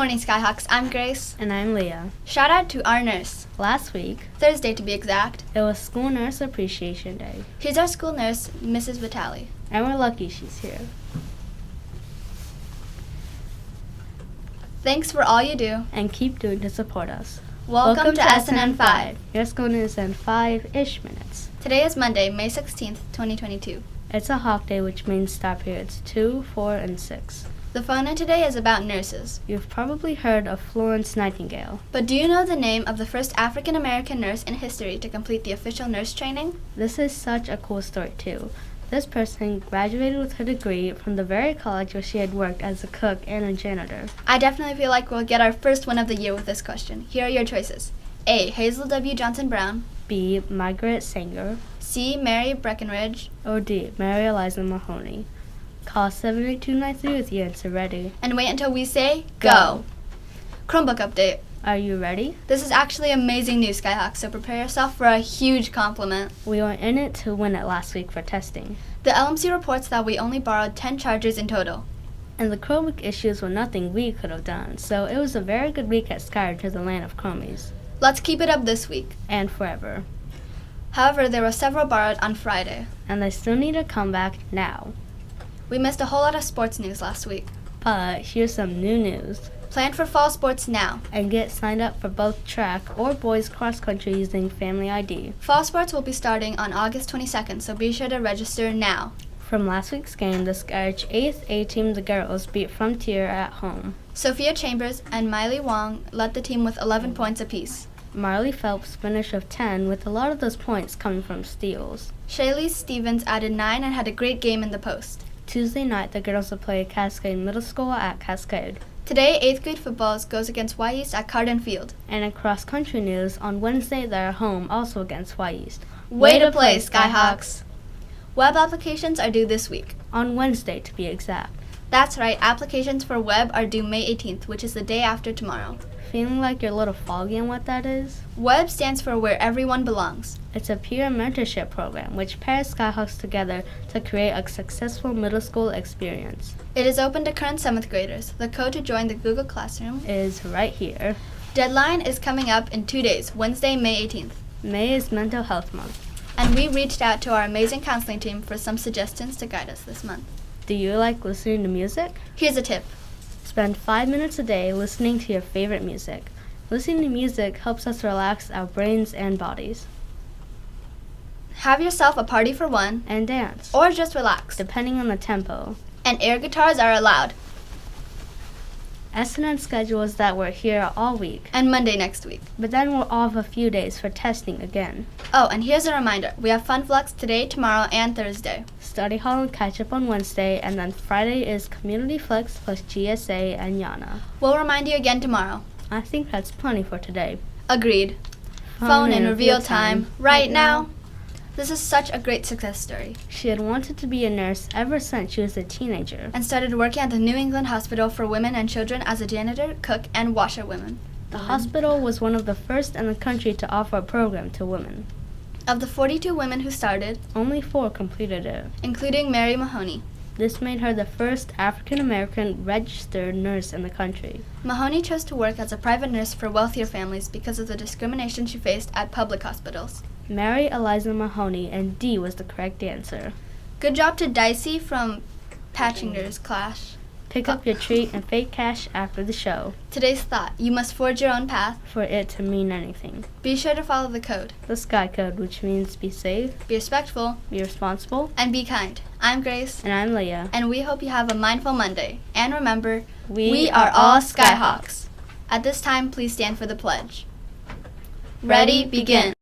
morning, Skyhawks. I'm Grace. And I'm Liya. Shout out to our nurse. Last week, Thursday to be exact, it was School Nurse Appreciation Day. Here's our school nurse, Mrs. Vitale. And we're lucky she's here. Thanks for all you do. And keep doing to support us. Welcome to SNN5. Your school news in 5-ish minutes. Today is Monday, May 16th, 2022. It's a hawk day, which means stop periods 2, 4, and 6. The phone in today is about nurses. You've probably heard of Florence Nightingale. But do you know the name of the first African-American nurse in history to complete the official nurse training? This is such a cool story, too. This person graduated with her degree from the very college where she had worked as a cook and a janitor. I definitely feel like we'll get our first one of the year with this question. Here are your choices. A. Hazel W. Johnson Brown. B. Margaret Sanger. C. Mary Breckinridge. Or D. Mary Eliza Mahoney. Call 78293 with your answer ready. And wait until we say go. Chromebook update. Are you ready? This is actually amazing news, Skyhawks, so prepare yourself for a huge compliment. We were in it to win it last week for testing. The LMC reports that we only borrowed 10 chargers in total. And the Chromebook issues were nothing we could have done, so it was a very good week at Skyridge, the land of Chromies. Let's keep it up this week. And forever. However, there were several borrowed on Friday. And they still need to come back now. We missed a whole lot of sports news last week. But here's some new news. Plan for fall sports now. And get signed up for both track or boys cross country using Family ID. Fall sports will be starting on August 22nd, so be sure to register now. From last week's game, the Skyridge 8th A team, the girls, beat Frontier at home. Sophia Chambers and Miley Wong led the team with 11 points apiece. Marley Phelps finished with 10, with a lot of those points coming from steals. Shaylee Stevens added 9 and had a great game in the post. Tuesday night, the girls will play Cascade Middle School at Cascade. Today, 8th grade football goes against Wy'East at Cardon Field. And in cross-country news, on Wednesday, they're at home, also against Wy'East. Way to play, Skyhawks! Web applications are due this week. On Wednesday, to be exact. That's right, applications for web are due May 18th, which is the day after tomorrow. Feeling like you're a little foggy on what that is? WEB stands for Where Everyone Belongs. It's a peer mentorship program which pairs Skyhawks together to create a successful middle school experience. It is open to current 7th graders. The code to join the Google Classroom is right here. Deadline is coming up in 2 days, Wednesday, May 18th. May is Mental Health Month. And we reached out to our amazing counseling team for some suggestions to guide us this month. Do you like listening to music? Here's a tip. Spend 5 minutes a day listening to your favorite music. Listening to music helps us relax our brains and bodies. Have yourself a party for one. And dance. Or just relax. Depending on the tempo. And air guitars are allowed. SNN schedules that we're here all week. And Monday next week. But then we're off a few days for testing again. Oh, and here's a reminder. We have Fun Flex today, tomorrow, and Thursday. Study hall and catch up on Wednesday, and then Friday is Community Flex plus GSA and Yana. We'll remind you again tomorrow. I think that's plenty for today. Agreed. Phone in reveal time right now. This is such a great success story. She had wanted to be a nurse ever since she was a teenager. And started working at the New England Hospital for Women and Children as a janitor, cook, and washerwoman. The hospital was one of the first in the country to offer a program to women. Of the 42 women who started, only 4 completed it, including Mary Mahoney. This made her the first African-American registered nurse in the country. Mahoney chose to work as a private nurse for wealthier families because of the discrimination she faced at public hospitals. Mary Eliza Mahoney, and D was the correct answer. Good job to Dicey from Patchinger's class. Pick up your treat and fake cash after the show. Today's thought, you must forge your own path for it to mean anything. Be sure to follow the code. The Sky Code, which means be safe, be respectful, be responsible, and be kind. I'm Grace. And I'm Liya. And we hope you have a mindful Monday. And remember, we are all Skyhawks. At this time, please stand for the pledge. Ready, begin.